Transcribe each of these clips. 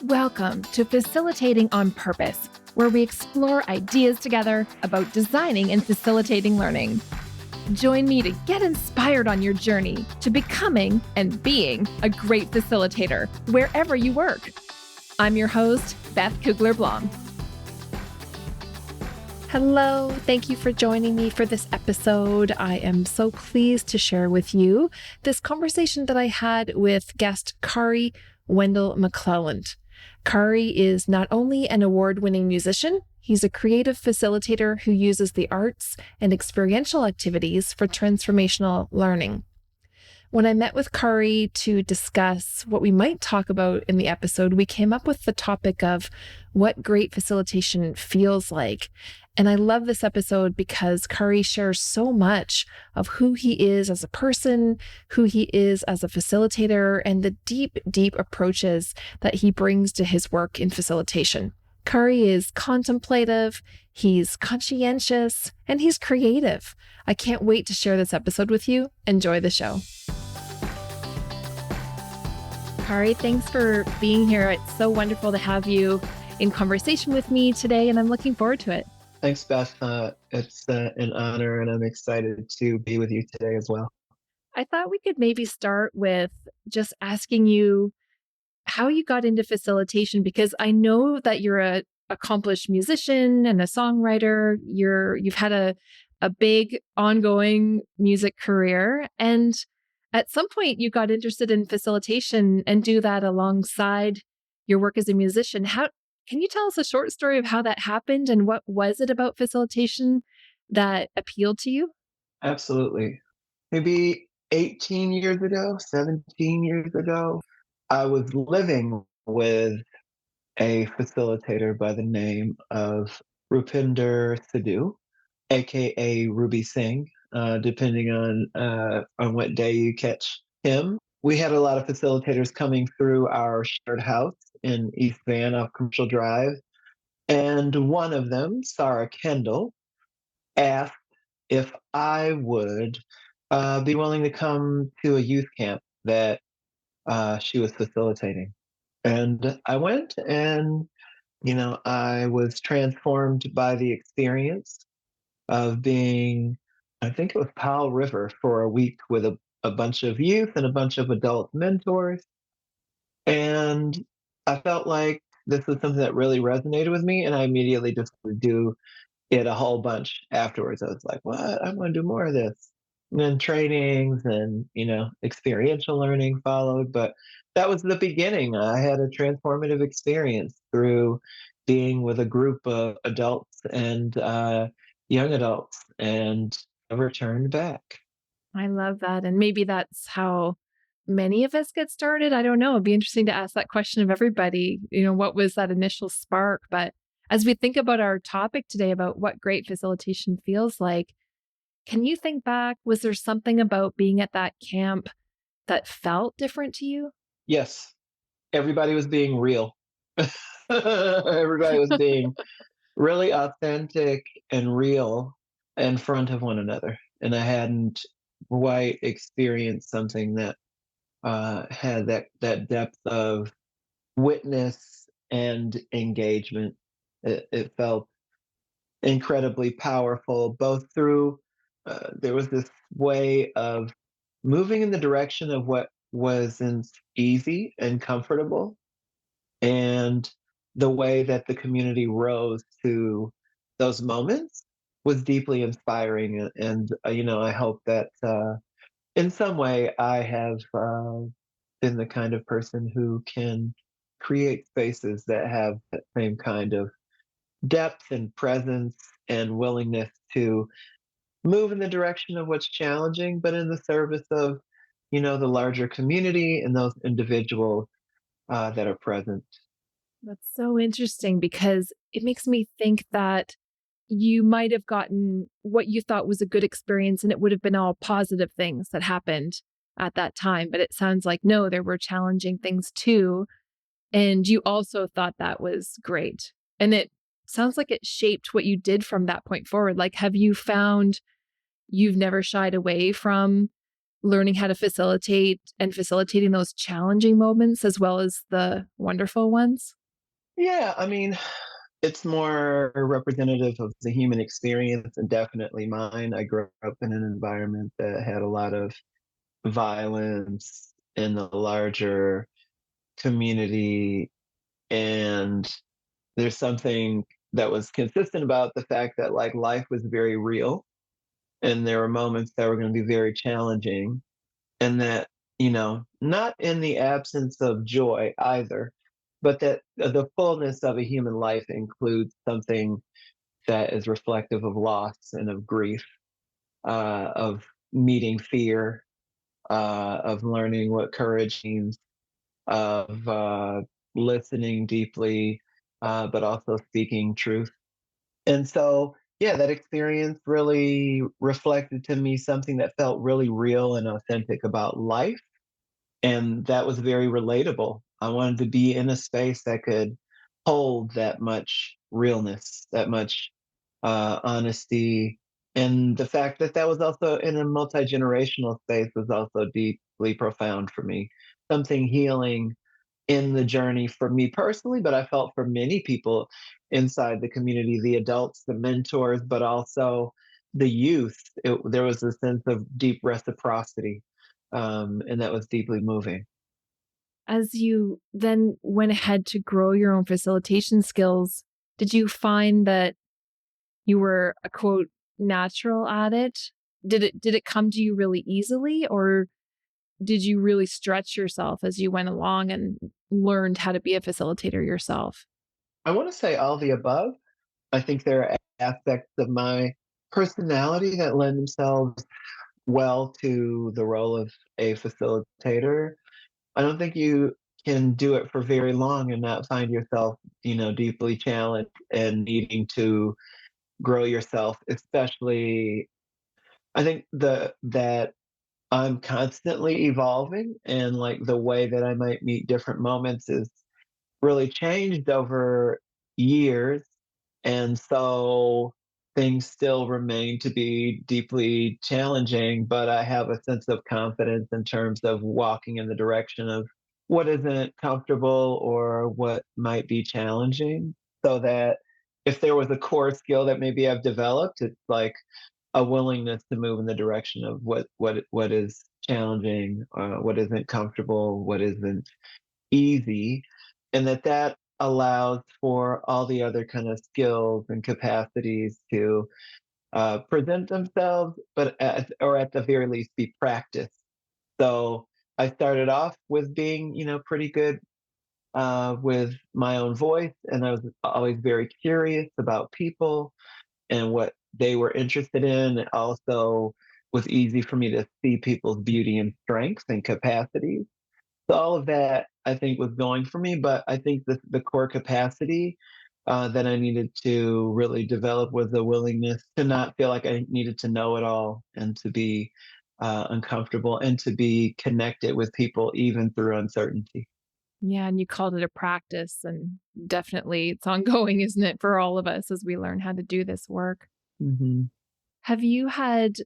Welcome to Facilitating on Purpose, where we explore ideas together about designing and facilitating learning. Join me to get inspired on your journey to becoming and being a great facilitator wherever you work. I'm your host, Beth Cougler Blom. Hello, thank you for joining me for this episode. I am so pleased to share with you this conversation that I had with guest Khari McClelland. Khari is not only an award-winning musician, he's a creative facilitator who uses the arts and experiential activities for transformational learning. When I met with Khari to discuss what we might talk about in the episode, we came up with the topic of what great facilitation feels like. And I love this episode because Khari shares so much of who he is as a person, who he is as a facilitator, and the deep, deep approaches that he brings to his work in facilitation. Khari is contemplative, he's conscientious, and he's creative. I can't wait to share this episode with you. Enjoy the show. Khari, thanks for being here. It's so wonderful to have you in conversation with me today, and I'm looking forward to it. Thanks, Beth. It's an honor, and I'm excited to be with you today as well. I thought we could maybe start with just asking you how you got into facilitation, because I know that you're an accomplished musician and a songwriter. You've had a big ongoing music career, and at some point you got interested in facilitation and do that alongside your work as a musician. Can you tell us a short story of how that happened and what was it about facilitation that appealed to you? Absolutely. Maybe 18 years ago, 17 years ago, I was living with a facilitator by the name of Rupinder Sidhu, aka Ruby Singh, depending on what day you catch him. We had a lot of facilitators coming through our shared house in East Van off Commercial Drive. And one of them, Sara Kendall, asked if I would be willing to come to a youth camp that she was facilitating. And I went, and, I was transformed by the experience of being, I think it was Powell River, for a week with a bunch of youth and a bunch of adult mentors. And I felt like this was something that really resonated with me, and I immediately just would do it a whole bunch afterwards. I was like, what? I'm going to do more of this. And then trainings and, experiential learning followed. But that was the beginning. I had a transformative experience through being with a group of adults and young adults, and never turned back. I love that. And maybe that's how many of us get started. I don't know. It'd be interesting to ask that question of everybody. What was that initial spark? But as we think about our topic today about what great facilitation feels like, can you think back? Was there something about being at that camp that felt different to you? Yes. Everybody was being real. Everybody was being really authentic and real in front of one another. And I hadn't quite experienced something that had that depth of witness and engagement. It felt incredibly powerful, both through there was this way of moving in the direction of what wasn't easy and comfortable, and the way that the community rose to those moments was deeply inspiring. And I hope that in some way I have been the kind of person who can create spaces that have that same kind of depth and presence and willingness to move in the direction of what's challenging, but in the service of, the larger community and those individuals that are present. That's so interesting because it makes me think that you might have gotten what you thought was a good experience and it would have been all positive things that happened at that time. But it sounds like, no, there were challenging things too. And you also thought that was great. And it sounds like it shaped what you did from that point forward. Like, have you found you've never shied away from learning how to facilitate and facilitating those challenging moments as well as the wonderful ones? Yeah, I mean, it's more representative of the human experience and definitely mine. I grew up in an environment that had a lot of violence in the larger community, and there's something that was consistent about the fact that like life was very real and there were moments that were going to be very challenging, and that, not in the absence of joy either, but that the fullness of a human life includes something that is reflective of loss and of grief, of meeting fear, of learning what courage means, of listening deeply, but also speaking truth. And so, yeah, that experience really reflected to me something that felt really real and authentic about life. And that was very relatable. I wanted to be in a space that could hold that much realness, that much honesty. And the fact that that was also in a multi generational space was also deeply profound for me. Something healing in the journey for me personally, but I felt for many people inside the community, the adults, the mentors, but also the youth. There was a sense of deep reciprocity, and that was deeply moving. As you then went ahead to grow your own facilitation skills, did you find that you were a quote natural at it? Did it come to you really easily, or did you really stretch yourself as you went along and learned how to be a facilitator yourself? I want to say all the above. I think there are aspects of my personality that lend themselves well to the role of a facilitator. I don't think you can do it for very long and not find yourself, deeply challenged and needing to grow yourself, especially I think that I'm constantly evolving and like the way that I might meet different moments is really changed over years. And so things still remain to be deeply challenging, but I have a sense of confidence in terms of walking in the direction of what isn't comfortable or what might be challenging. So that if there was a core skill that maybe I've developed, it's like a willingness to move in the direction of what is challenging, what isn't comfortable, what isn't easy, and that allows for all the other kind of skills and capacities to present themselves, but or at the very least be practiced. So I started off with being, pretty good with my own voice, and I was always very curious about people and what they were interested in. It also was easy for me to see people's beauty and strengths and capacities. So all of that I think was going for me, but I think the core capacity that I needed to really develop was the willingness to not feel like I needed to know it all and to be uncomfortable and to be connected with people even through uncertainty. Yeah, and you called it a practice, and definitely it's ongoing, isn't it, for all of us as we learn how to do this work? Hmm. Have you had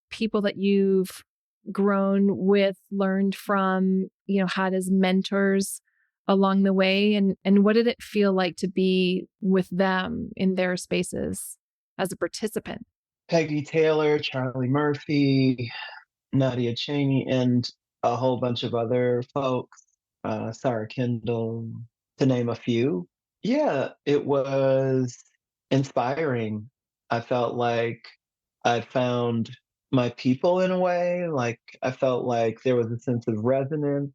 people that you've grown with, learned from, had as mentors along the way? And what did it feel like to be with them in their spaces as a participant? Peggy Taylor, Charlie Murphy, Nadia Chaney, and a whole bunch of other folks, Sara Kendall, to name a few. Yeah, it was inspiring. I felt like I found my people in a way. Like I felt like there was a sense of resonance.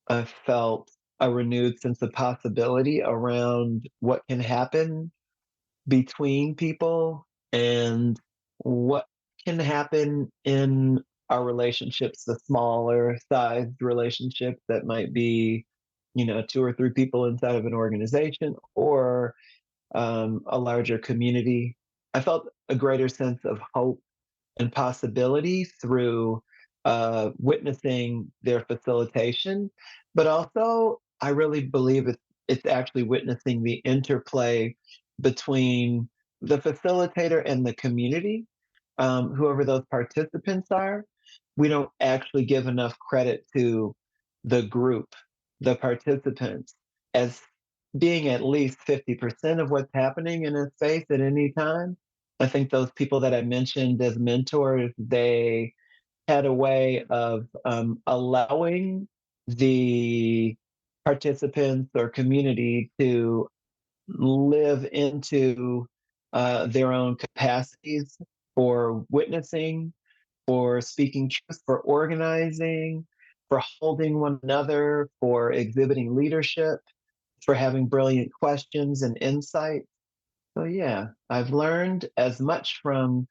I felt a renewed sense of possibility around what can happen between people and what can happen in our relationships, the smaller sized relationships that might be, two or three people inside of an organization or a larger community. I felt a greater sense of hope and possibility through witnessing their facilitation, but also I really believe it's actually witnessing the interplay between the facilitator and the community, whoever those participants are. we don't actually give enough credit to the group, the participants, as being at least 50% of what's happening in a space at any time. I think those people that I mentioned as mentors, they had a way of allowing the participants or community to live into their own capacities for witnessing, for speaking truth, for organizing, for holding one another, for exhibiting leadership, for having brilliant questions and insight. So, yeah, I've learned as much from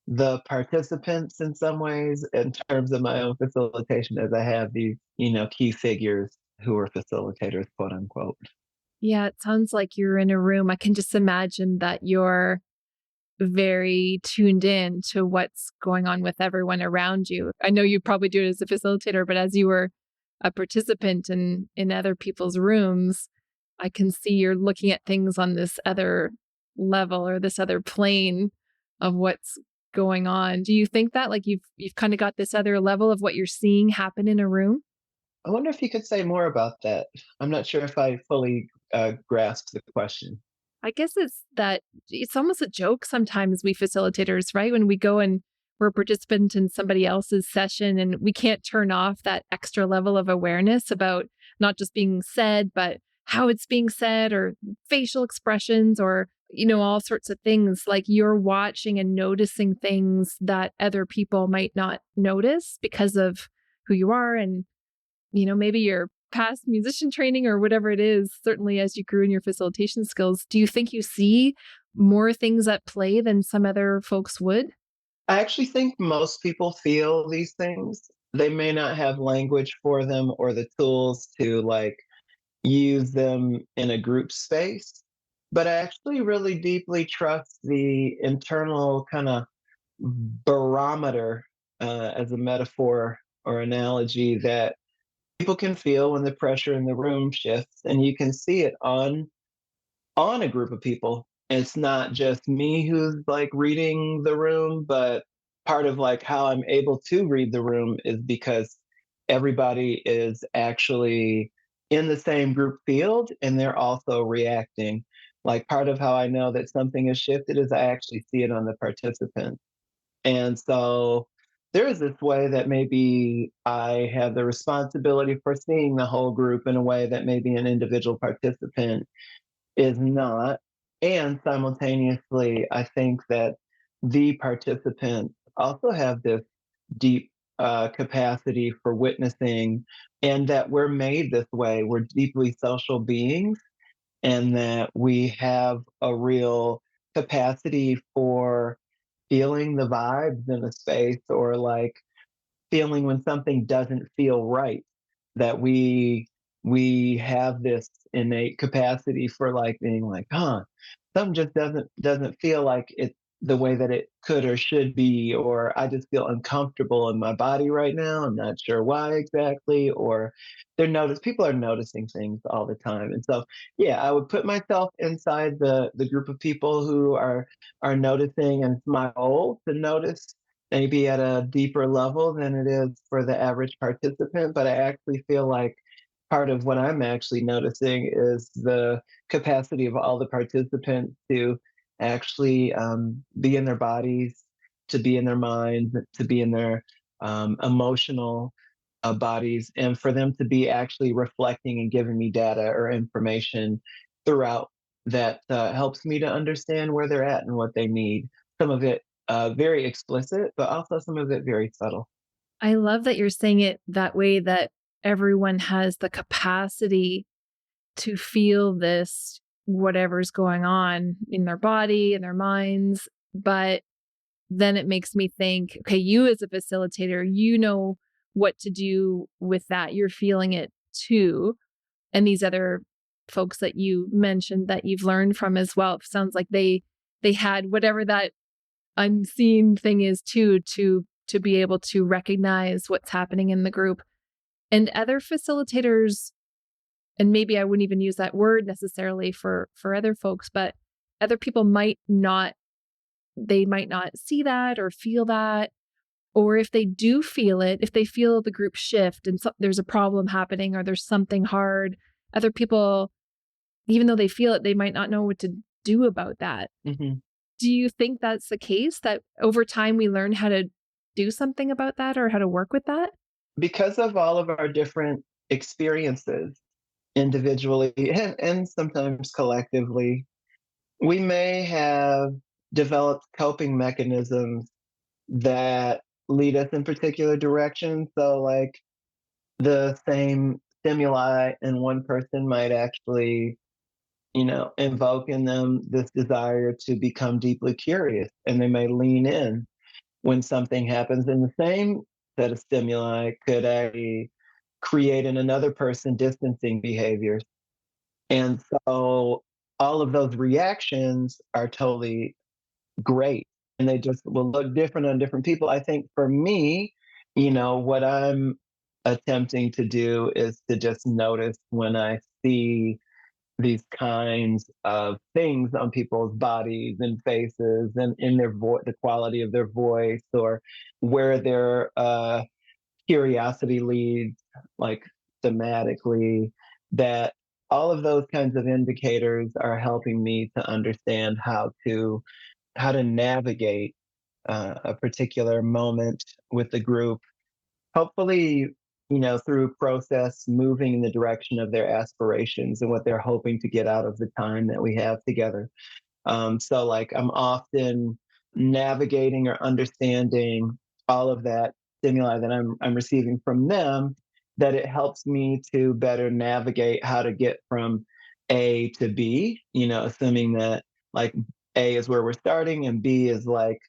the participants in some ways in terms of my own facilitation as I have these, key figures who are facilitators, quote unquote. Yeah, it sounds like you're in a room. I can just imagine that you're very tuned in to what's going on with everyone around you. I know you probably do it as a facilitator, but as you were a participant in other people's rooms, I can see you're looking at things on this other level or this other plane of what's going on. Do you think that like you've kind of got this other level of what you're seeing happen in a room? I wonder if you could say more about that. I'm not sure if I fully grasped the question. I guess it's that it's almost a joke sometimes, we facilitators, right? When we go and we're a participant in somebody else's session and we can't turn off that extra level of awareness about not just being said, but how it's being said or facial expressions or, all sorts of things. Like you're watching and noticing things that other people might not notice because of who you are and maybe your past musician training or whatever it is, certainly as you grew in your facilitation skills, do you think you see more things at play than some other folks would? I actually think most people feel these things. They may not have language for them or the tools to like use them in a group space, but I actually really deeply trust the internal kind of barometer, as a metaphor or analogy, that people can feel when the pressure in the room shifts, and you can see it on a group of people. It's not just me who's like reading the room, but part of like how I'm able to read the room is because everybody is actually in the same group field and they're also reacting. Like part of how I know that something has shifted is I actually see it on the participant. And so there is this way that maybe I have the responsibility for seeing the whole group in a way that maybe an individual participant is not. And simultaneously, I think that the participants also have this deep capacity for witnessing, and that we're made this way. We're deeply social beings, and that we have a real capacity for feeling the vibes in a space or like feeling when something doesn't feel right, that we have this innate capacity for like being like, something just doesn't feel like it the way that it could or should be, or I just feel uncomfortable in my body right now. I'm not sure why exactly, or people are noticing things all the time. And so yeah, I would put myself inside the group of people who are noticing, and it's my goal to notice maybe at a deeper level than it is for the average participant. But I actually feel like part of what I'm actually noticing is the capacity of all the participants to actually be in their bodies, to be in their minds, to be in their emotional bodies, and for them to be actually reflecting and giving me data or information throughout that helps me to understand where they're at and what they need. Some of it very explicit, but also some of it very subtle. I love that you're saying it that way, that everyone has the capacity to feel this, whatever's going on in their body, in their minds. But then it makes me think, okay, you as a facilitator, you know what to do with that. You're feeling it too. And these other folks that you mentioned that you've learned from as well, it sounds like they had whatever that unseen thing is too, to be able to recognize what's happening in the group. And other facilitators, and maybe I wouldn't even use that word necessarily for other folks, but other people might not, they might not see that or feel that, Or if they do feel it, if they feel the group shift and there's a problem happening or there's something hard, other people, even though they feel it, they might not know what to do about that. Mm-hmm. Do you think that's the case, that over time we learn how to do something about that or how to work with that? Because of all of our different experiences individually and sometimes collectively, we may have developed coping mechanisms that lead us in particular directions. So, like, the same stimuli in one person might actually, invoke in them this desire to become deeply curious, and they may lean in when something happens. And the same set of stimuli could actually create in another person distancing behaviors. And so all of those reactions are totally great, and they just will look different on different people. I think for me, what I'm attempting to do is to just notice when I see these kinds of things on people's bodies and faces and in their voice, the quality of their voice, or where their curiosity leads, like thematically, that all of those kinds of indicators are helping me to understand how to navigate a particular moment with the group, hopefully, through process moving in the direction of their aspirations and what they're hoping to get out of the time that we have together. So, like, I'm often navigating or understanding all of that stimuli that I'm receiving from them, that it helps me to better navigate how to get from A to B, assuming that, like, A is where we're starting and B is, like,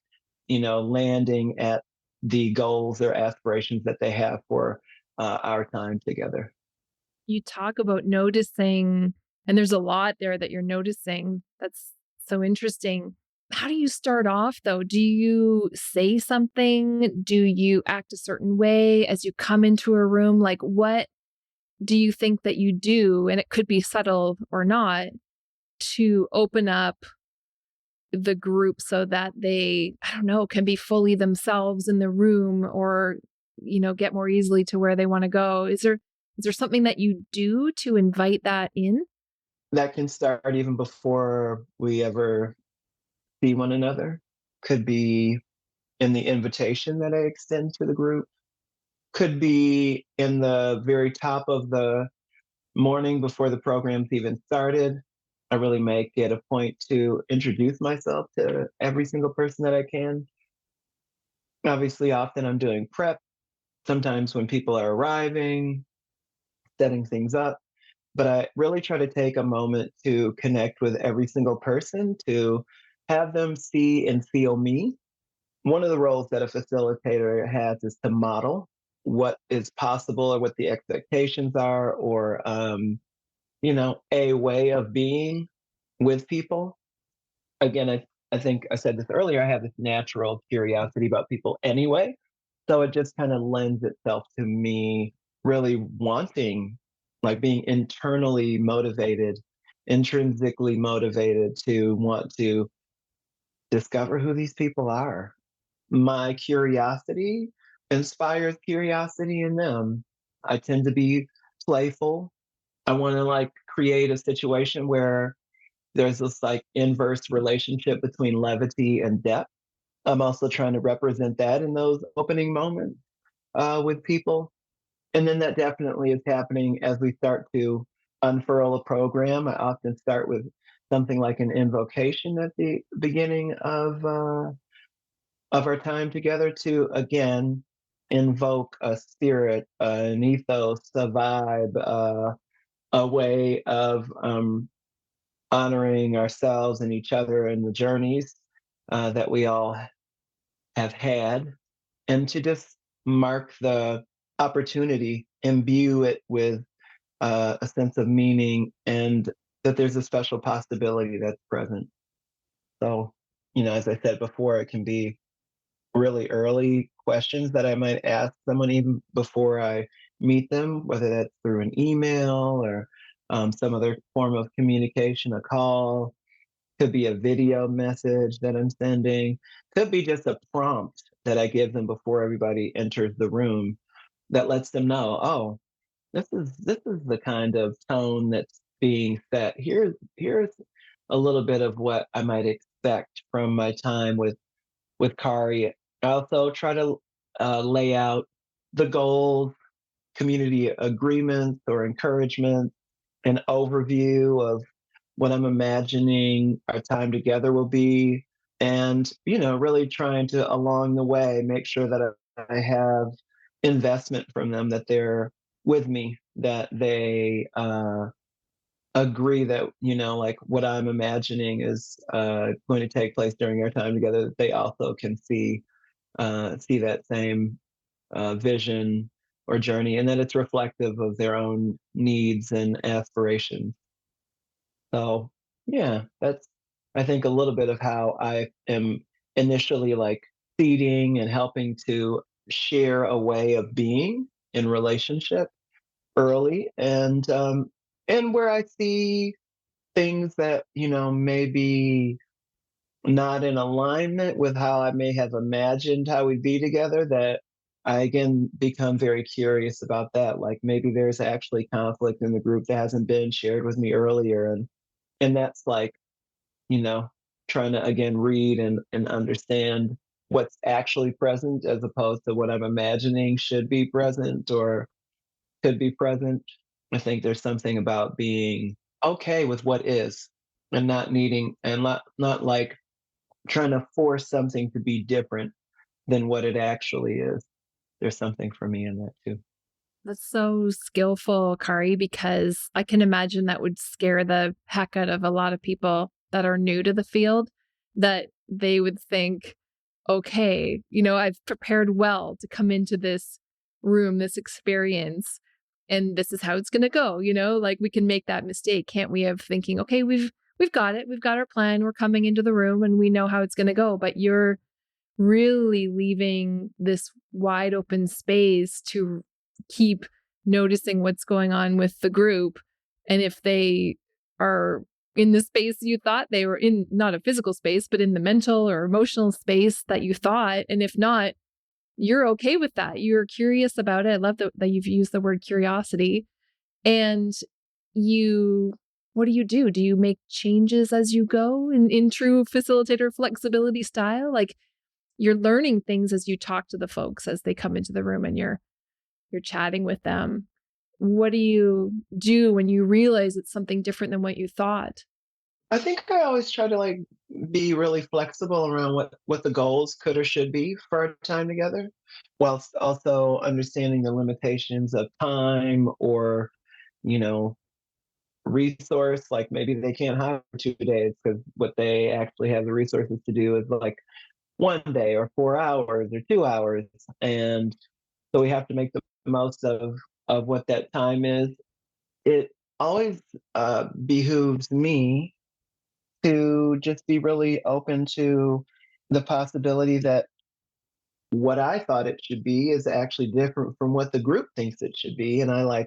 landing at the goals or aspirations that they have for our time together. You talk about noticing, and there's a lot there that you're noticing. That's so interesting. How do you start off though? Do you say something? Do you act a certain way as you come into a room? Like, what do you think that you do? And it could be subtle or not, to open up the group so that they, I don't know, can be fully themselves in the room, or, get more easily to where they want to go. Is there something that you do to invite that in? That can start even before we ever see one another. Could be in the invitation that I extend to the group, could be in the very top of the morning before the program's even started. I really make it a point to introduce myself to every single person that I can. Obviously, often I'm doing prep, sometimes when people are arriving, setting things up. But I really try to take a moment to connect with every single person, to have them see and feel me. One of the roles that a facilitator has is to model what is possible or what the expectations are, or a way of being with people. Again, I think I said this earlier, I have this natural curiosity about people anyway. So it just kind of lends itself to me really wanting, like, being internally motivated, intrinsically motivated to want to discover who these people are. My curiosity inspires curiosity in them. I tend to be playful. I want to, like, create a situation where there's this, like, inverse relationship between levity and depth. I'm also trying to represent that in those opening moments with people. And then that definitely is happening as we start to unfurl a program. I often start with something like an invocation at the beginning of our time together, to again invoke a spirit, an ethos, a vibe, a way of honoring ourselves and each other and the journeys that we all have had, and to just mark the opportunity, imbue it with a sense of meaning, and that there's a special possibility that's present. So, as I said before, it can be really early questions that I might ask someone even before I meet them, whether that's through an email or some other form of communication, a call. Could be a video message that I'm sending. Could be just a prompt that I give them before everybody enters the room that lets them know, oh, this is the kind of tone that's being set. Here's a little bit of what I might expect from my time with Khari. I also try to lay out the goals, community agreements or encouragement, an overview of what I'm imagining our time together will be, and really trying to along the way make sure that I have investment from them, that they're with me, that they agree that like what I'm imagining is going to take place during our time together, that they also can see that same vision or journey, and that it's reflective of their own needs and aspirations. So yeah, that's, I think, a little bit of how I am initially like seeding and helping to share a way of being in relationship early, and where I see things that maybe not in alignment with how I may have imagined how we'd be together, that I again become very curious about that. Like maybe there's actually conflict in the group that hasn't been shared with me earlier, and that's like, you know, trying to again read and understand what's actually present as opposed to what I'm imagining should be present or could be present. I think there's something about being okay with what is, and not needing, and not like trying to force something to be different than what it actually is. There's something for me in that too. That's so skillful, Khari, because I can imagine that would scare the heck out of a lot of people that are new to the field, that they would think, okay, I've prepared well to come into this room, this experience, and this is how it's going to go, like we can make that mistake, can't we, of thinking, okay, we've got it. We've got our plan. We're coming into the room and we know how it's going to go, but you're really leaving this wide open space to keep noticing what's going on with the group. And if they are in the space you thought they were in, not a physical space, but in the mental or emotional space that you thought, and if not, you're okay with that. You're curious about it. I love that you've used the word curiosity. And what do you do? Do you make changes as you go in true facilitator flexibility style? Like, you're learning things as you talk to the folks as they come into the room and you're chatting with them. What do you do when you realize it's something different than what you thought? I think I always try to like be really flexible around what the goals could or should be for our time together, whilst also understanding the limitations of time or you know resource. Like maybe they can't hire for 2 days because what they actually have the resources to do is like 1 day or 4 hours or 2 hours, and so we have to make the most of what that time is. It always behooves me to just be really open to the possibility that what I thought it should be is actually different from what the group thinks it should be. And I like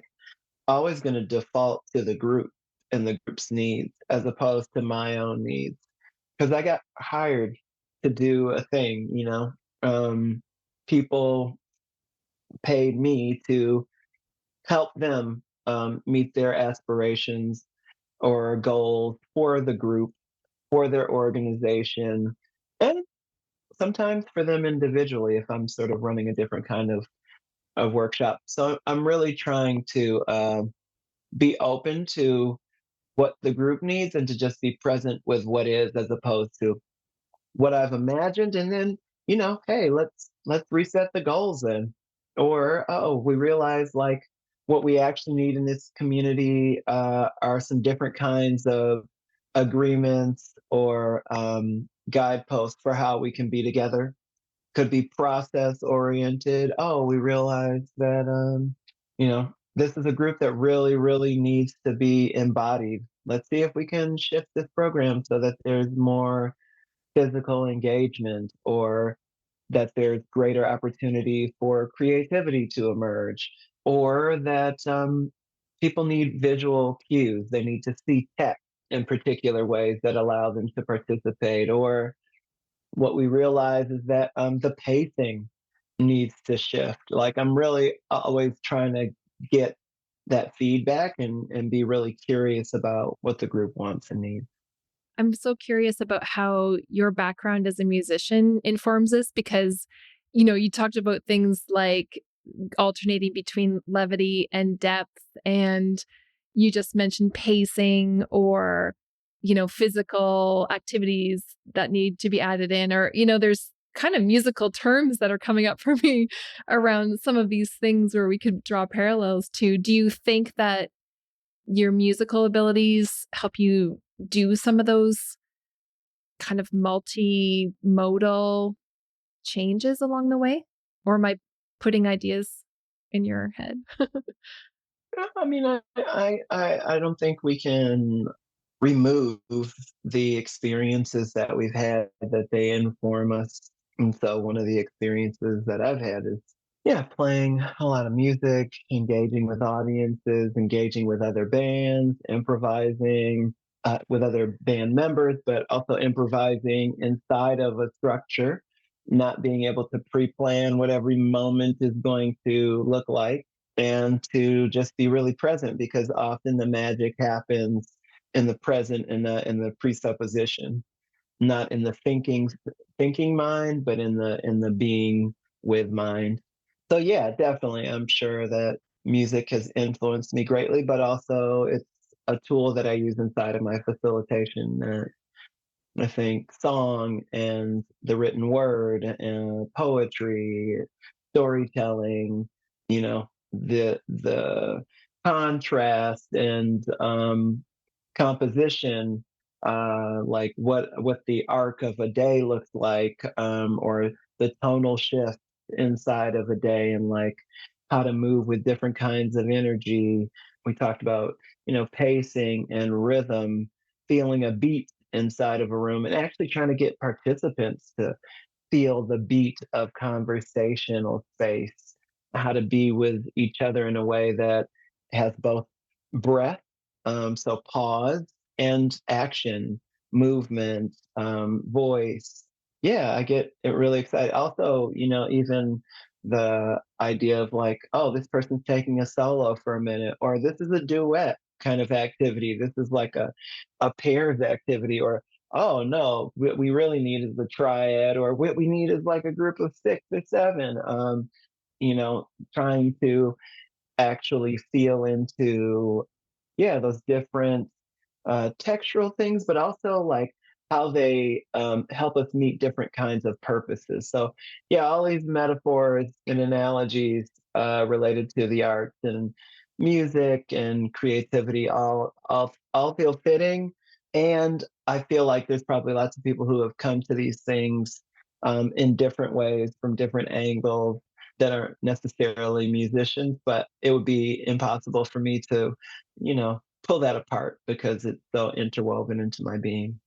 always going to default to the group and the group's needs as opposed to my own needs. Because I got hired to do a thing, people paid me to help them meet their aspirations or goals for the group, for their organization, and sometimes for them individually if I'm sort of running a different kind of workshop. So I'm really trying to be open to what the group needs and to just be present with what is as opposed to what I've imagined. And then, hey, let's reset the goals then. Or, oh, we realize like what we actually need in this community are some different kinds of agreements or guideposts for how we can be together. Could be process oriented. Oh, we realize that this is a group that really, really needs to be embodied. Let's see if we can shift this program so that there's more physical engagement, or that there's greater opportunity for creativity to emerge, or that people need visual cues. They need to see text in particular ways that allow them to participate, or what we realize is that the pacing needs to shift. Like I'm really always trying to get that feedback and be really curious about what the group wants and needs. I'm so curious about how your background as a musician informs this because, you talked about things like alternating between levity and depth, and you just mentioned pacing or, physical activities that need to be added in, or, there's kind of musical terms that are coming up for me around some of these things where we could draw parallels to. Do you think that your musical abilities help you do some of those kind of multimodal changes along the way? Or am I putting ideas in your head? I mean, I don't think we can remove the experiences that we've had that they inform us. And so one of the experiences that I've had is, yeah, playing a lot of music, engaging with audiences, engaging with other bands, improvising with other band members, but also improvising inside of a structure, not being able to pre-plan what every moment is going to look like, and to just be really present because often the magic happens in the present and in the presupposition, not in the thinking mind, but in the being with mind. So yeah, definitely, I'm sure that music has influenced me greatly, but also it's a tool that I use inside of my facilitation. I think song and the written word and poetry, storytelling, the contrast and composition, like what the arc of a day looks like, or the tonal shift inside of a day, and like how to move with different kinds of energy. We talked about pacing and rhythm, feeling a beat inside of a room, and actually trying to get participants to feel the beat of conversational space, how to be with each other in a way that has both breath, so pause, and action, movement, voice. Yeah, I get it really excited. Also, even the idea of like, oh, this person's taking a solo for a minute, or this is a duet kind of activity. This is like a pairs activity, or oh no, what we really need is the triad, or what we need is like a group of 6 or 7. You know, trying to actually feel into, yeah, those different textural things, but also like how they help us meet different kinds of purposes. So, yeah, all these metaphors and analogies related to the arts and music and creativity all feel fitting. And I feel like there's probably lots of people who have come to these things in different ways from different angles that aren't necessarily musicians, but it would be impossible for me to, pull that apart because it's so interwoven into my being.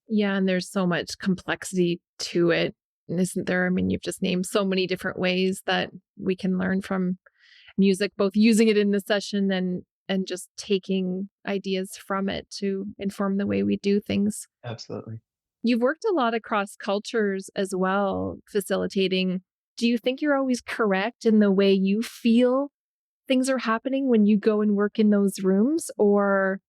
Yeah, and there's so much complexity to it, isn't there? I mean, you've just named so many different ways that we can learn from music, both using it in the session and just taking ideas from it to inform the way we do things. Absolutely. You've worked a lot across cultures as well, facilitating. Do you think you're always correct in the way you feel things are happening when you go and work in those rooms? Or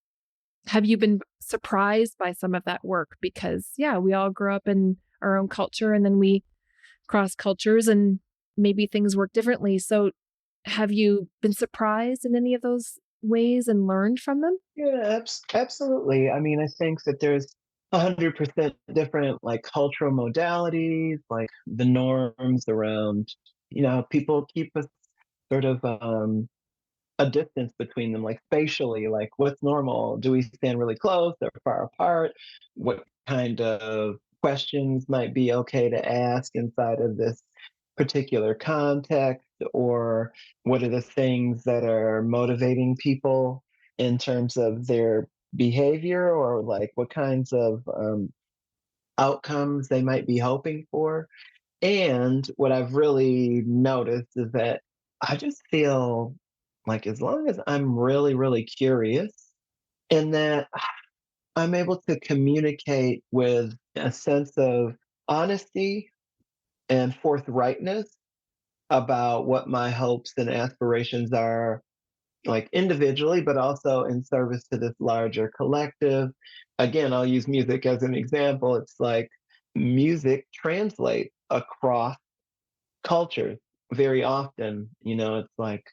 have you been surprised by some of that work? Because, yeah, we all grew up in our own culture and then we cross cultures and maybe things work differently. So, have you been surprised in any of those ways and learned from them? Yeah, absolutely. I mean, I think that there's 100% different like cultural modalities, like the norms around, people keep us sort of a distance between them, like spatially, like what's normal? Do we stand really close or far apart? What kind of questions might be okay to ask inside of this particular context? Or what are the things that are motivating people in terms of their behavior, or like what kinds of outcomes they might be hoping for? And what I've really noticed is that I just feel like as long as I'm really, really curious, and that I'm able to communicate with a sense of honesty and forthrightness about what my hopes and aspirations are, like individually, but also in service to this larger collective. Again, I'll use music as an example. It's like music translates across cultures very often. It's like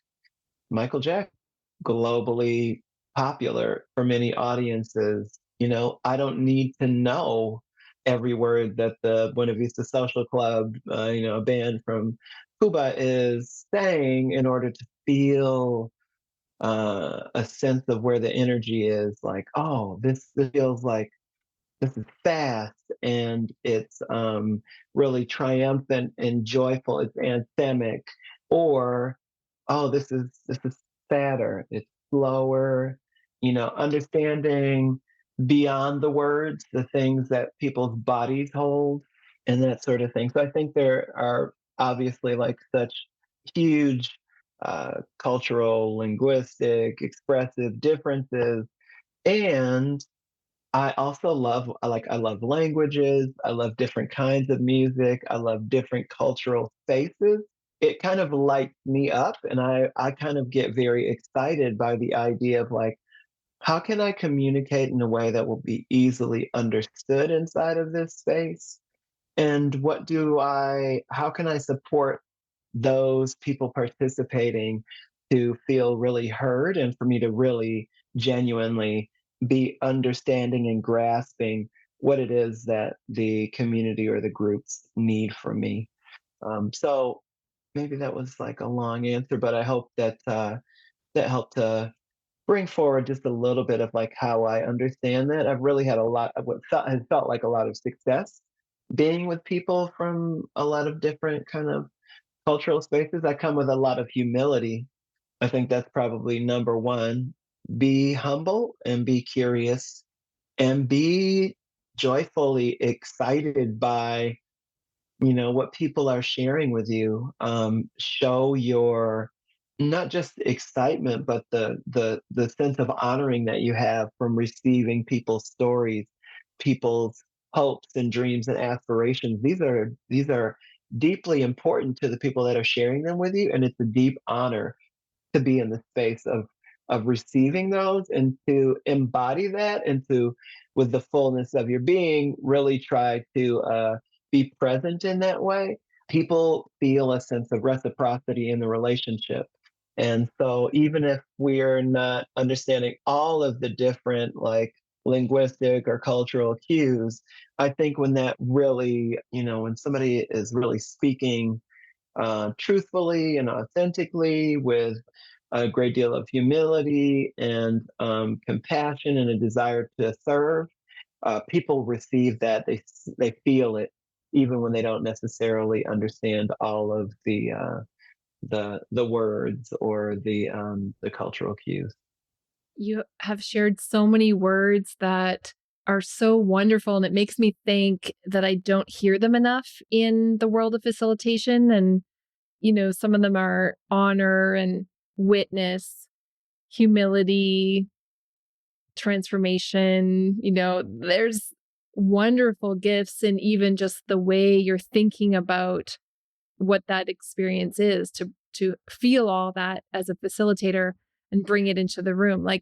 Michael Jackson, globally popular for many audiences. I don't need to know every word that the Buena Vista Social Club, a band from Cuba, is saying in order to feel a sense of where the energy is. Like, oh, this feels like this is fast and it's really triumphant and joyful. It's anthemic, or oh, this is sadder. It's slower. Understanding beyond the words, the things that people's bodies hold, and that sort of thing. So I think there are obviously like such huge cultural, linguistic, expressive differences, and I love languages, I love different kinds of music, I love different cultural spaces. It kind of lights me up, and I kind of get very excited by the idea of like, how can I communicate in a way that will be easily understood inside of this space? And how can I support those people participating to feel really heard and for me to really genuinely be understanding and grasping what it is that the community or the groups need from me. So maybe that was like a long answer, but I hope that that helped to bring forward just a little bit of like how I understand that. I've really had a lot of what has felt like a lot of success being with people from a lot of different kind of cultural spaces. I come with a lot of humility. I think that's probably number one. Be humble and be curious and be joyfully excited by what people are sharing with you. Show your not just excitement, but the sense of honoring that you have from receiving people's stories, people's hopes and dreams and aspirations. These are deeply important to the people that are sharing them with you, and it's a deep honor to be in the space of receiving those and to embody that and to, with the fullness of your being, really try to be present in that way. People feel a sense of reciprocity in the relationship. And so even if we're not understanding all of the different like linguistic or cultural cues, I think when that really, when somebody is really speaking truthfully and authentically with a great deal of humility and compassion and a desire to serve, people receive that. They feel it, even when they don't necessarily understand all of the words or the cultural cues. You have shared so many words that are so wonderful, and it makes me think that I don't hear them enough in the world of facilitation. And, some of them are honor and witness, humility, transformation. There's wonderful gifts in even just the way you're thinking about what that experience is, to feel all that as a facilitator and bring it into the room. Like,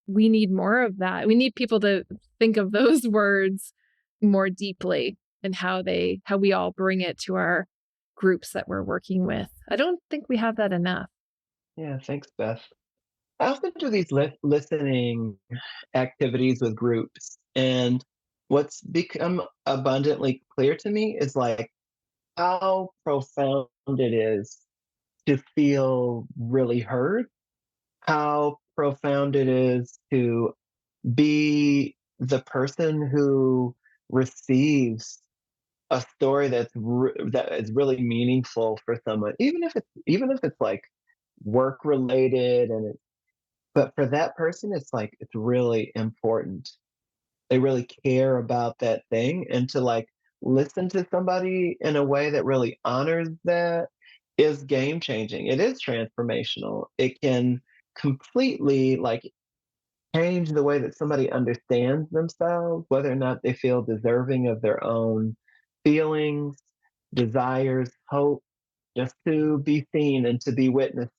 we need more of that. We need people to think of those words more deeply and how we all bring it to our groups that we're working with. I don't think we have that enough. Yeah, thanks, Beth. I often do these listening activities with groups, and what's become abundantly clear to me is like how profound it is to feel really heard, how profound it is to be the person who receives a story that is really meaningful for someone, even if it's like work related, but for that person, it's like it's really important. They really care about that thing, and to like listen to somebody in a way that really honors that is game changing. It is transformational. It can completely like change the way that somebody understands themselves, whether or not they feel deserving of their own feelings, desires, hope, just to be seen and to be witnessed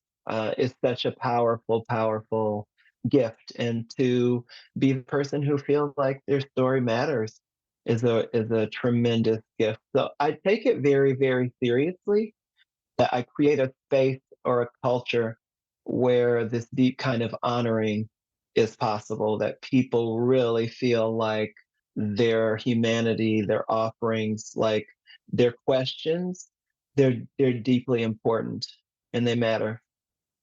is such a powerful, powerful gift. And to be the person who feels like their story matters is a tremendous gift. So I take it very, very seriously that I create a space or a culture where this deep kind of honoring is possible, that people really feel like their humanity, their offerings, like their questions, they're deeply important and they matter.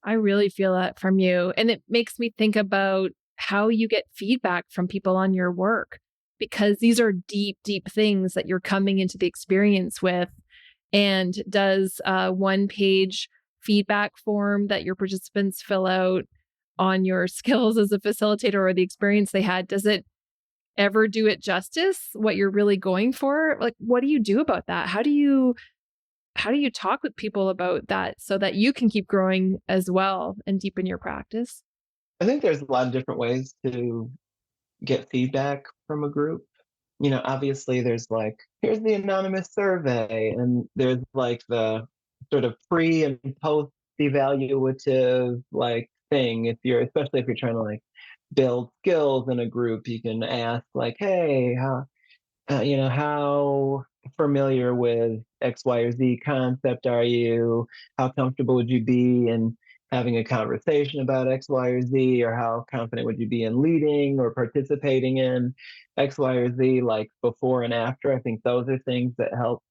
I really feel that from you. And it makes me think about how you get feedback from people on your work, because these are deep, deep things that you're coming into the experience with. And does a one-page feedback form that your participants fill out on your skills as a facilitator or the experience they had, does it ever do it justice, what you're really going for? Like, what do you do about that? How do you talk with people about that so that you can keep growing as well and deepen your practice? I think there's a lot of different ways to get feedback from a group. Obviously there's like, here's the anonymous survey, and there's like the sort of pre and post evaluative like thing. Especially if you're trying to like build skills in a group, you can ask like, hey, how familiar with X, Y, or Z concept are you? How comfortable would you be in having a conversation about X, Y, or Z? Or how confident would you be in leading or participating in X, Y, or Z, like before and after? I think those are things that help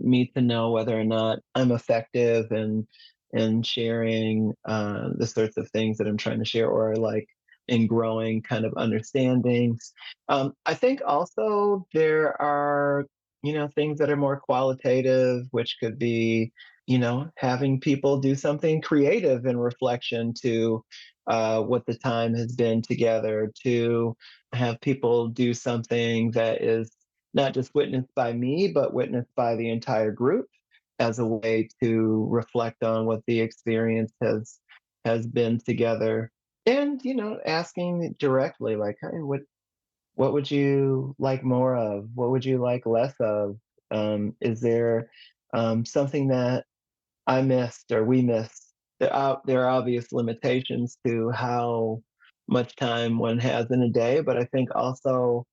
me to know whether or not I'm effective in sharing the sorts of things that I'm trying to share, or like in growing kind of understandings. I think also there are things that are more qualitative, which could be having people do something creative in reflection to what the time has been together, to have people do something that is not just witnessed by me, but witnessed by the entire group as a way to reflect on what the experience has been together. And, asking directly, like, hey, what would you like more of? What would you like less of? Is there something that I missed or we missed? There are obvious limitations to how much time one has in a day, but I think also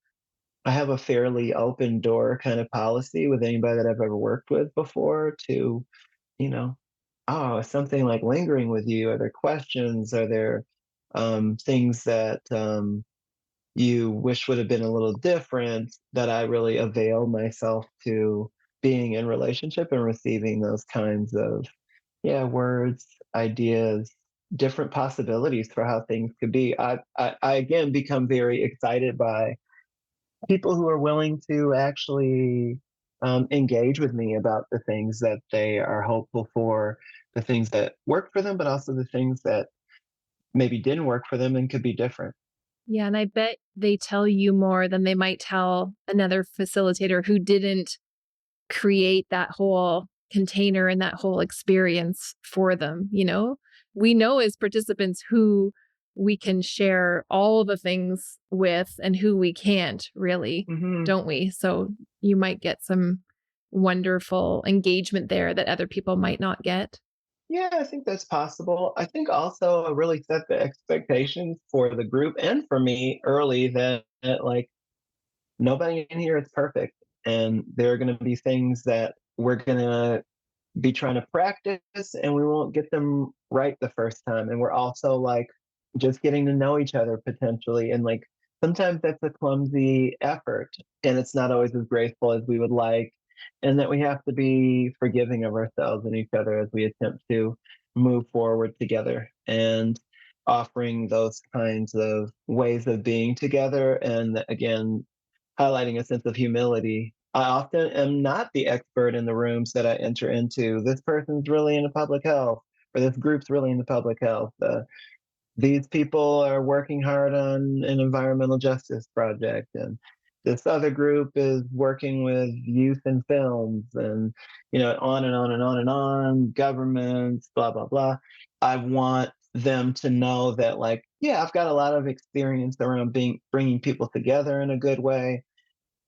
I have a fairly open door kind of policy with anybody that I've ever worked with before to, you know, oh, is something like lingering with you? Are there questions? Are there things that you wish would have been a little different, that I really avail myself to being in relationship and receiving those kinds of, yeah, words, ideas, different possibilities for how things could be. I again become very excited by people who are willing to actually engage with me about the things that they are hopeful for, the things that work for them, but also the things that maybe didn't work for them and could be different. Yeah, and I bet they tell you more than they might tell another facilitator who didn't create that whole container and that whole experience for them. We know as participants who we can share all the things with and who we can't really, Hmm. don't we? So you might get some wonderful engagement there that other people might not get. Yeah, I think that's possible. I think also I really set the expectations for the group and for me early that like nobody in here is perfect. And there are going to be things that we're going to be trying to practice and we won't get them right the first time. And we're also like just getting to know each other potentially. And like sometimes that's a clumsy effort and it's not always as graceful as we would like. And that we have to be forgiving of ourselves and each other as we attempt to move forward together, and offering those kinds of ways of being together. And again, highlighting a sense of humility. I often am not the expert in the rooms that I enter into. This person's really into public health, or this group's really into public health. These people are working hard on an environmental justice project, and this other group is working with youth and films, and on and on and on and on. Governments, blah blah blah. I want them to know that, like, yeah, I've got a lot of experience around being bringing people together in a good way,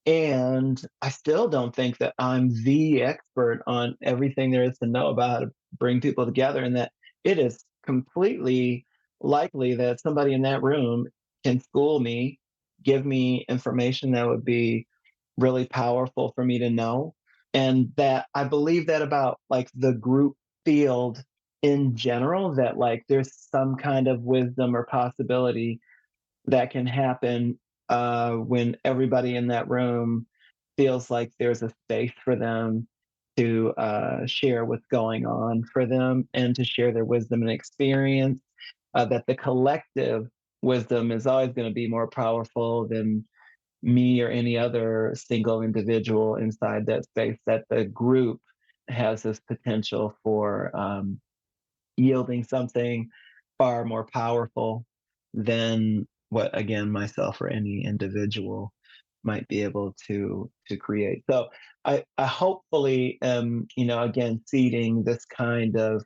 And I still don't think that I'm the expert on everything there is to know about how to bring people together, and that it is completely likely that somebody in that room can school me, give me information that would be really powerful for me to know. And that I believe that about like the group field in general, that like there's some kind of wisdom or possibility that can happen when everybody in that room feels like there's a space for them to share what's going on for them and to share their wisdom and experience. That the collective wisdom is always going to be more powerful than me or any other single individual inside that space. That the group has this potential for yielding something far more powerful than what, again, myself or any individual might be able to create. So I hopefully am, again, seeding this kind of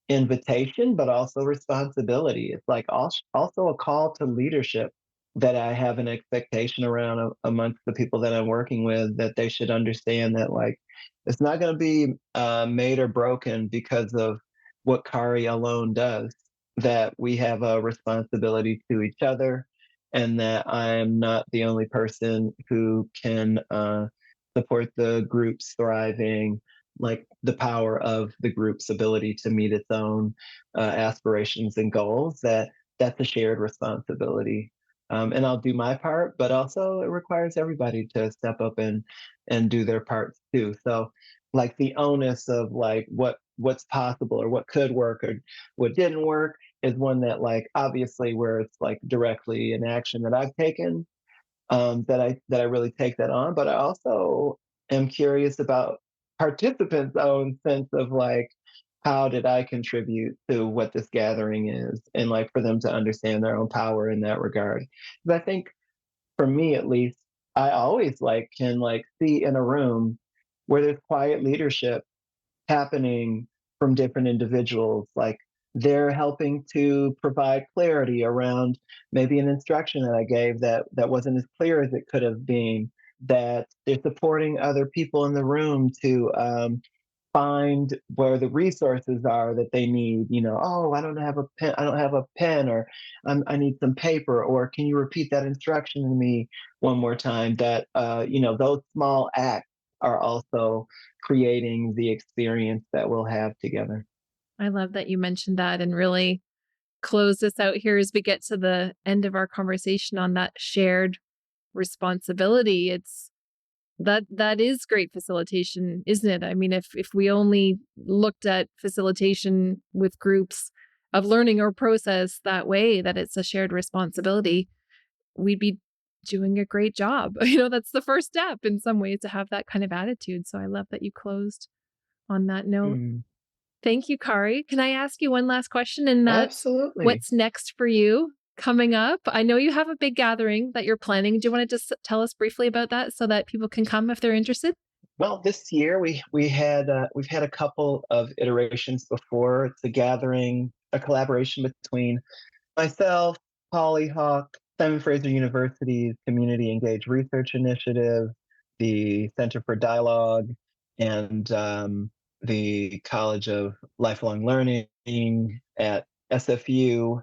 invitation, but also responsibility. It's like also a call to leadership that I have an expectation around amongst the people that I'm working with, that they should understand that like it's not going to be made or broken because of what Khari alone does, that we have a responsibility to each other, and that I'm not the only person who can support the group's thriving, like the power of the group's ability to meet its own aspirations and goals, that that's a shared responsibility. And I'll do my part, but also it requires everybody to step up and do their parts too. So like the onus of like what's possible or what could work or what didn't work is one that like obviously where it's like directly an action that I've taken, that I really take that on. But I also am curious about participants' own sense of like how did I contribute to what this gathering is, and like for them to understand their own power in that regard. Because I think for me at least, I always like can like see in a room where there's quiet leadership happening from different individuals. Like they're helping to provide clarity around maybe an instruction that I gave that wasn't as clear as it could have been. That they're supporting other people in the room to find where the resources are that they need. Oh, I don't have a pen. I don't have a pen, or I need some paper, or can you repeat that instruction to me one more time? That those small acts are also creating the experience that we'll have together. I love that you mentioned that and really close this out here as we get to the end of our conversation on that shared responsibility. It's that is great facilitation, isn't it? I mean, if we only looked at facilitation with groups of learning or process that way, that it's a shared responsibility, we'd be doing a great job. That's the first step in some ways, to have that kind of attitude. So I love that you closed on that note. Mm, Thank you, Khari. Can I ask you one last question? And that's, absolutely. what's next for you coming up? I know you have a big gathering that you're planning. Do you want to just tell us briefly about that so that people can come if they're interested? Well, this year we've had a couple of iterations before. It's a gathering, a collaboration between myself, Hollyhock, Simon Fraser University's Community Engaged Research Initiative, the Center for Dialogue, and the College of Lifelong Learning at SFU.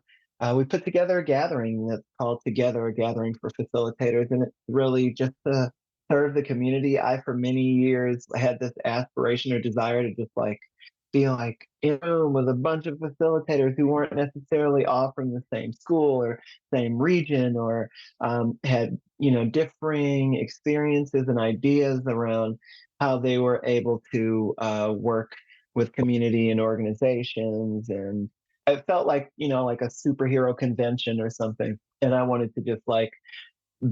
We put together a gathering that's called Together, a Gathering for Facilitators, and it's really just to serve the community. I, for many years, had this aspiration or desire to just like be like in a room with a bunch of facilitators who weren't necessarily all from the same school or same region, or had differing experiences and ideas around how they were able to work with community and organizations. And it felt like like a superhero convention or something, and I wanted to just like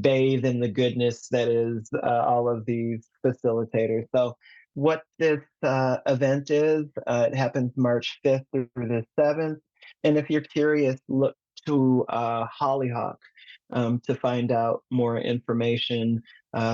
bathe in the goodness that is all of these facilitators. So, what this event is, it happens March 5th through the 7th. And if you're curious, look to Hollyhock to find out more information.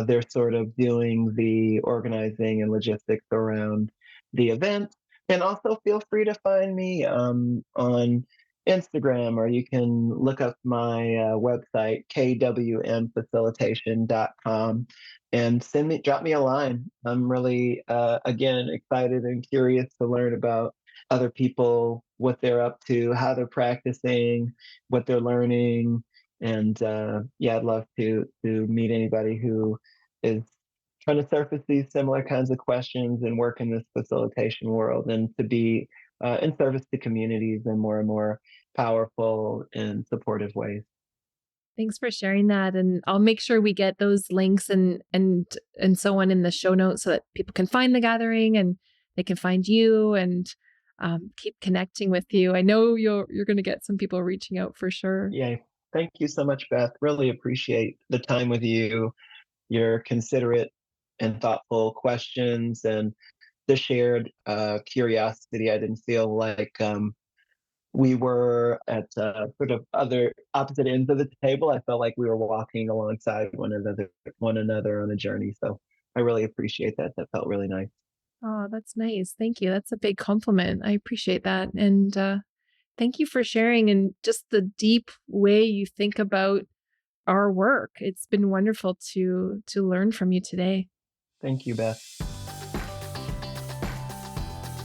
They're sort of doing the organizing and logistics around the event. And also feel free to find me on Instagram, or you can look up my website, kwmfacilitation.com, and drop me a line. I'm really, again, excited and curious to learn about other people, what they're up to, how they're practicing, what they're learning. And yeah, I'd love to meet anybody who is trying to surface these similar kinds of questions and work in this facilitation world, and to be in service to communities in more and more powerful and supportive ways. Thanks for sharing that. And I'll make sure we get those links and so on in the show notes so that people can find the gathering and they can find you and keep connecting with you. I know you're going to get some people reaching out for sure. Yay. Thank you so much, Beth. Really appreciate the time with you, your considerate and thoughtful questions, and the shared curiosity. I didn't feel like we were at sort of other opposite ends of the table. I felt like we were walking alongside one another on a journey. So I really appreciate that. That felt really nice. Oh, that's nice. Thank you. That's a big compliment. I appreciate that. And thank you for sharing and just the deep way you think about our work. It's been wonderful to learn from you today. Thank you, Beth.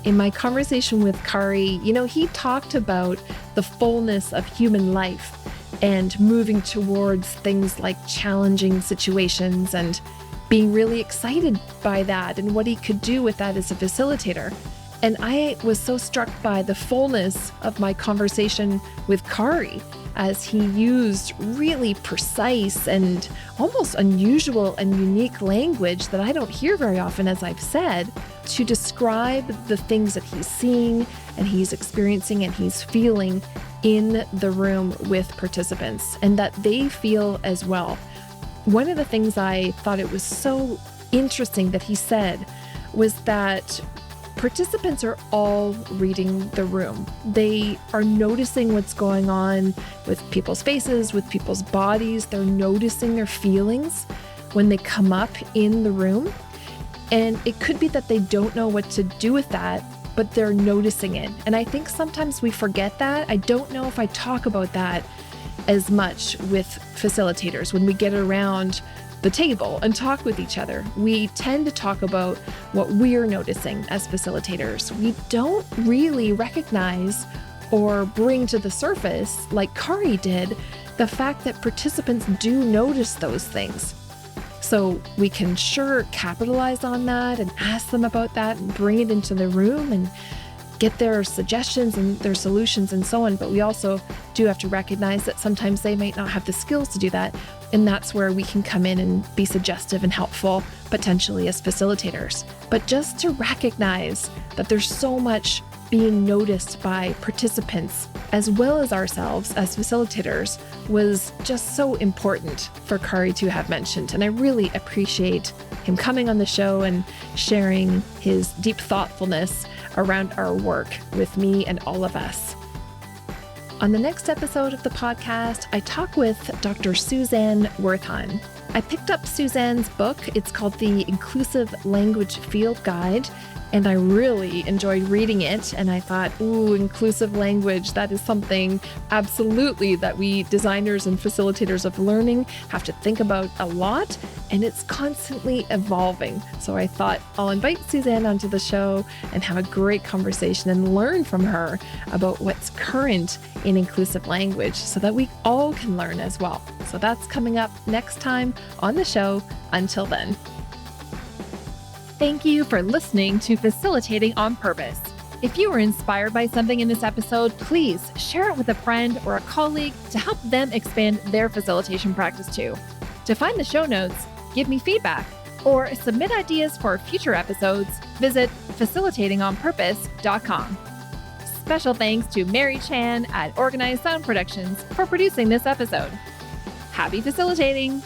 In my conversation with Khari, he talked about the fullness of human life and moving towards things like challenging situations and being really excited by that and what he could do with that as a facilitator. And I was so struck by the fullness of my conversation with Khari as he used really precise and almost unusual and unique language that I don't hear very often, as I've said, to describe the things that he's seeing and he's experiencing and he's feeling in the room with participants, and that they feel as well. One of the things I thought it was so interesting that he said was that participants are all reading the room. They are noticing what's going on with people's faces, with people's bodies. They're noticing their feelings when they come up in the room. And it could be that they don't know what to do with that, but they're noticing it. And I think sometimes we forget that. I don't know if I talk about that as much with facilitators when we get around the table and talk with each other. We tend to talk about what we're noticing as facilitators. We don't really recognize or bring to the surface, like Khari did, the fact that participants do notice those things. So we can sure capitalize on that and ask them about that and bring it into the room and get their suggestions and their solutions and so on. But we also do have to recognize that sometimes they might not have the skills to do that. And that's where we can come in and be suggestive and helpful, potentially as facilitators. But just to recognize that there's so much being noticed by participants as well as ourselves as facilitators was just so important for Khari to have mentioned. And I really appreciate him coming on the show and sharing his deep thoughtfulness around our work with me and all of us. On the next episode of the podcast, I talk with Dr. Suzanne Wertheim. I picked up Suzanne's book. It's called The Inclusive Language Field Guide, and I really enjoyed reading it. And I thought, ooh, inclusive language, that is something absolutely that we designers and facilitators of learning have to think about a lot, and it's constantly evolving. So I thought I'll invite Suzanne onto the show and have a great conversation and learn from her about what's current in inclusive language so that we all can learn as well. So that's coming up next time on the show. Until then. Thank you for listening to Facilitating on Purpose. If you were inspired by something in this episode, please share it with a friend or a colleague to help them expand their facilitation practice too. To find the show notes, give me feedback, or submit ideas for future episodes, visit facilitatingonpurpose.com. Special thanks to Mary Chan at Organized Sound Productions for producing this episode. Happy facilitating!